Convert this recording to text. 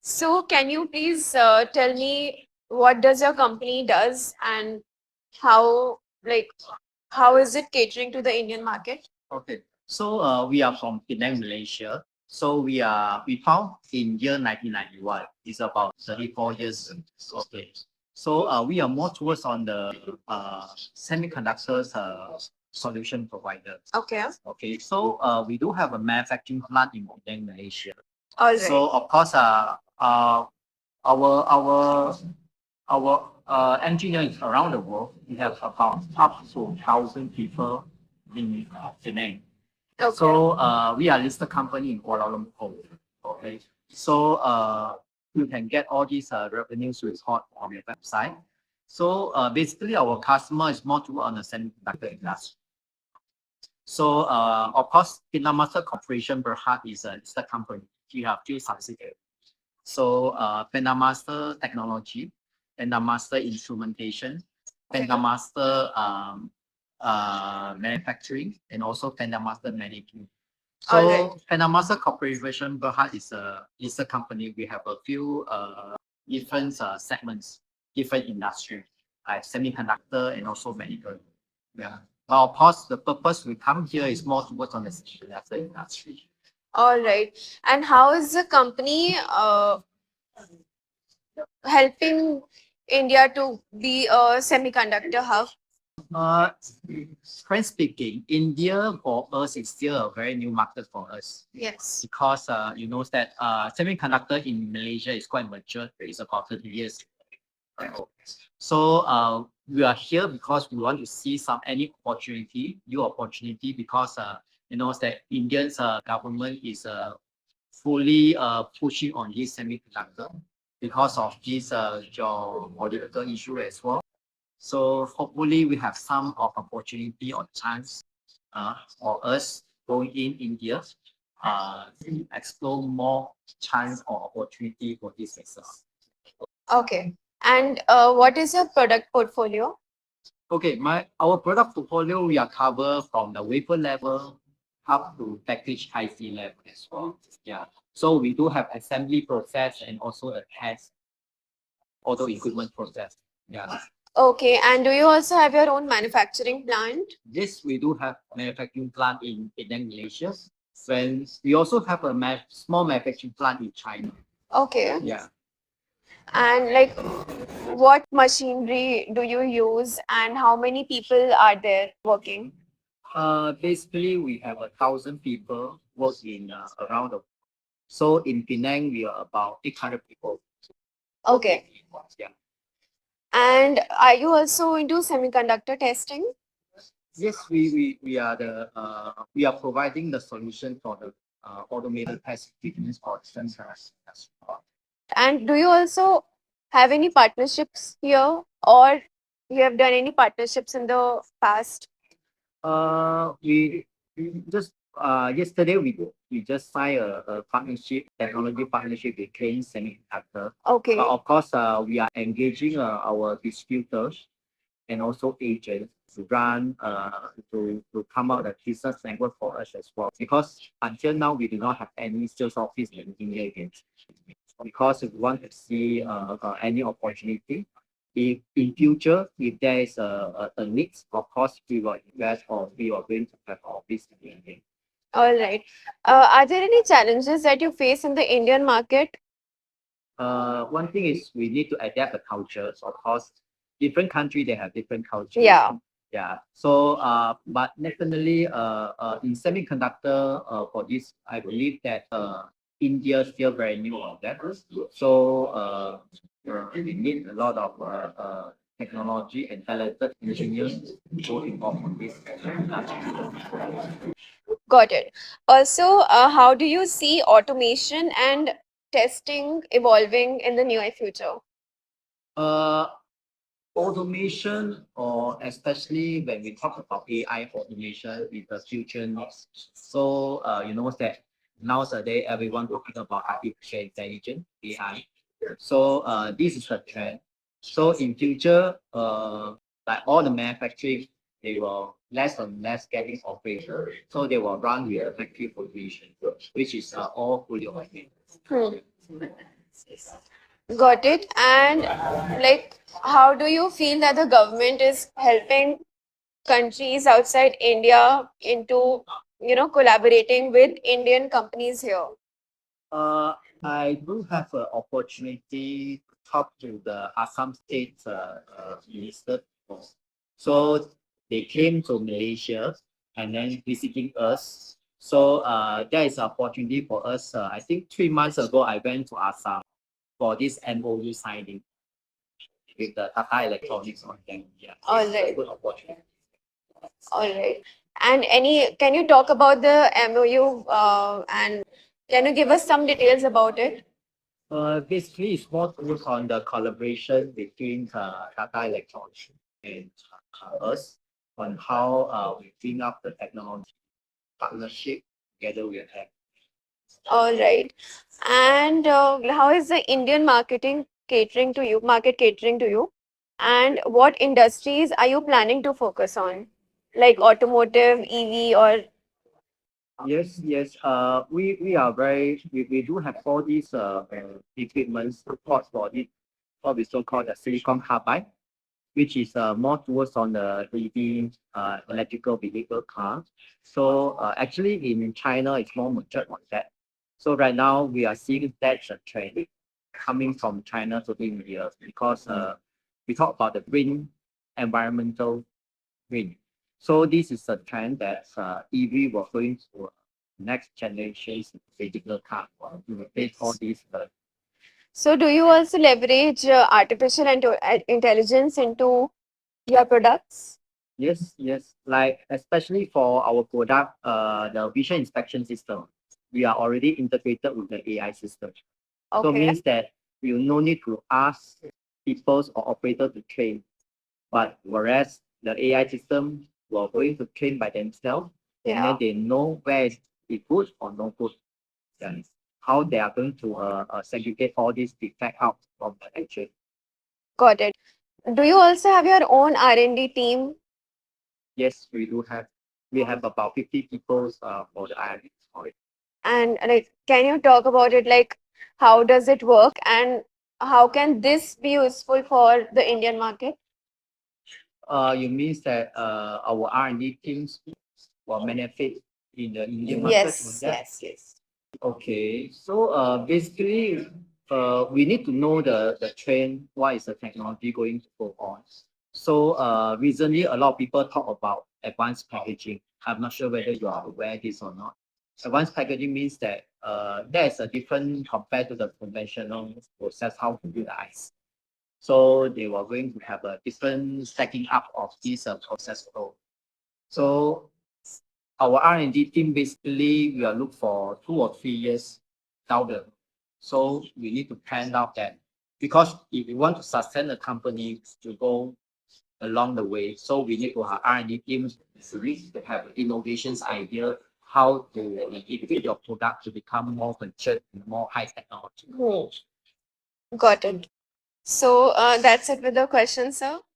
So can you please tell me what does your company does and how like how is it catering to the Indian market? Okay. So we are from Penang, Malaysia. So we found in year 1991. It's about 34 years. Okay. So we are more towards on the semiconductors solution provider. Okay. Okay. So we do have a manufacturing plant in Penang, Malaysia. All So right. of course our engineers around the world, we have about up to 1,000 people in Penang. Okay. So we are listed company in Kuala Lumpur. Okay. So you can get all these revenues report on the website. So basically our customer is more to on the semiconductor industry. So of course, Pentamaster Corporation Berhad is a listed company. We have two subsidiaries. So Pentamaster Technology, Pentamaster Instrumentation, Pentamaster Manufacturing, and also Pentamaster Management. All right. So Pentamaster Corporation Berhad is a company. We have a few different segments, different industry, like semiconductor and also medical. Yeah. But of course, the purpose we come here is more towards on the semiconductor industry. All right. And how is the company helping India to be a semiconductor hub? Uh, Frank speaking, India for us is still a very new market for us Yes. because you know that semiconductor in Malaysia is quite mature. It's about 30 years. So we are here because we want to see some any opportunity, new opportunity because you know that Indians government is fully pushing on this semiconductor because of this geopolitical issue as well. So hopefully we have some of opportunity or chance for us going in India to explore more chance or opportunity for this sector. Okay. And what is your product portfolio? Okay, our product portfolio we are cover from the wafer level up to package IC level as well. Yeah. So we do have assembly process and also a test auto equipment process. Yeah. Okay. And do you also have your own manufacturing plant? Yes, we do have manufacturing plant in Penang, Malaysia. When we also have a small manufacturing plant in China. Okay. Yeah. And like, what machinery do you use and how many people are there working? Basically, we have 1,000 people work in around the. So in Penang, we are about 800 people. Okay. Yeah. And are you also into semiconductor testing? Yes, we are providing the solution for the automated test equipment for sensors as well. And do you also have any partnerships here or you have done any partnerships in the past? We just yesterday we just signed a partnership, technology partnership with Crane Semiconductor. Okay. But of course, we are engaging our distributors and also agents to run to come out the business network for us as well. Because until now we do not have any sales office in India yet. Because we want to see any opportunity. If in future, if there is a need, of course we will invest or we are going to have office in India. All right. Are there any challenges that you face in the Indian market? One thing is we need to adapt the cultures. Of course, different country they have different cultures. Yeah. Yeah. So, but definitely, in semiconductor, for this, I believe that India is still very new on that. So, we need a lot of technology and talented engineers to involved on this. Got it. Also, how do you see automation and testing evolving in the near future? Uh, Automation, or especially when we talk about AI automation, is the future needs. So you know that nowadays everyone talking about artificial intelligence (AI). So this is a trend. So in future, like all the manufacturing, they will less and less getting operation. So they will run with a factory automation, which is all fully automated. Hmm. Got it. And like, how do you feel that the government is helping countries outside India into, collaborating with Indian companies here? Uh, I do have an opportunity to talk to the Assam State minister before. So they came to Malaysia and then visiting us. So there is an opportunity for us. I think 3 months ago, I went to Assam for this MOU signing with the Tata Electronics on them. Yeah, All it's a right. good opportunity. All right. And can you talk about the MOU and can you give us some details about it? Basically, it's more focused on the collaboration between Tata Electronics and us on how we bring up the technology partnership together with them. All right. And how is the Indian market catering to you? And what industries are you planning to focus on? Like automotive, EV, or Yes, yes. We are we do have all these equipments support for it, what we so called the silicon carbide, which is more towards on the EV electrical vehicle car. So actually in China, it's more matured on that. So right now we are seeing that's a trend coming from China to India because we talk about the green environmental green. So this is a trend that EV will going to next generation's vehicle car to replace all these. so do you also leverage artificial intelligence into your products? Yes, yes. Like especially for our product, the vision inspection system, we are already integrated with the AI system. So Okay. means that you no need to ask people or operator to train, but whereas the AI system will going to train by themselves, and Yeah. then they know where is it good or no good, and how they are going to segregate all these defect out from the actual. Got it. Do you also have your own R&D team? Yes, we do have. We have about 50 people for the IRS. And like, can you talk about it? Like, how does it work, and how can this be useful for the Indian market? You means that our R&D teams will benefit in the Indian market on Yes, that? yes, yes. Okay, so basically, we need to know the trend. What is the technology going to go on? So recently, a lot of people talk about advanced packaging. I'm not sure whether you are aware of this or not. Advanced packaging means that there's a different compared to the conventional process how to build the ice. So they were going to have a different stacking up of this process flow. So our R&D team basically we are look for 2 or 3 years down the road. So we need to plan out that because if we want to sustain the company to go along the way, so we need to have R&D teams to really have innovations idea how to equip your product to become more mature and more high technology. Got it. So that's it with the questions, sir.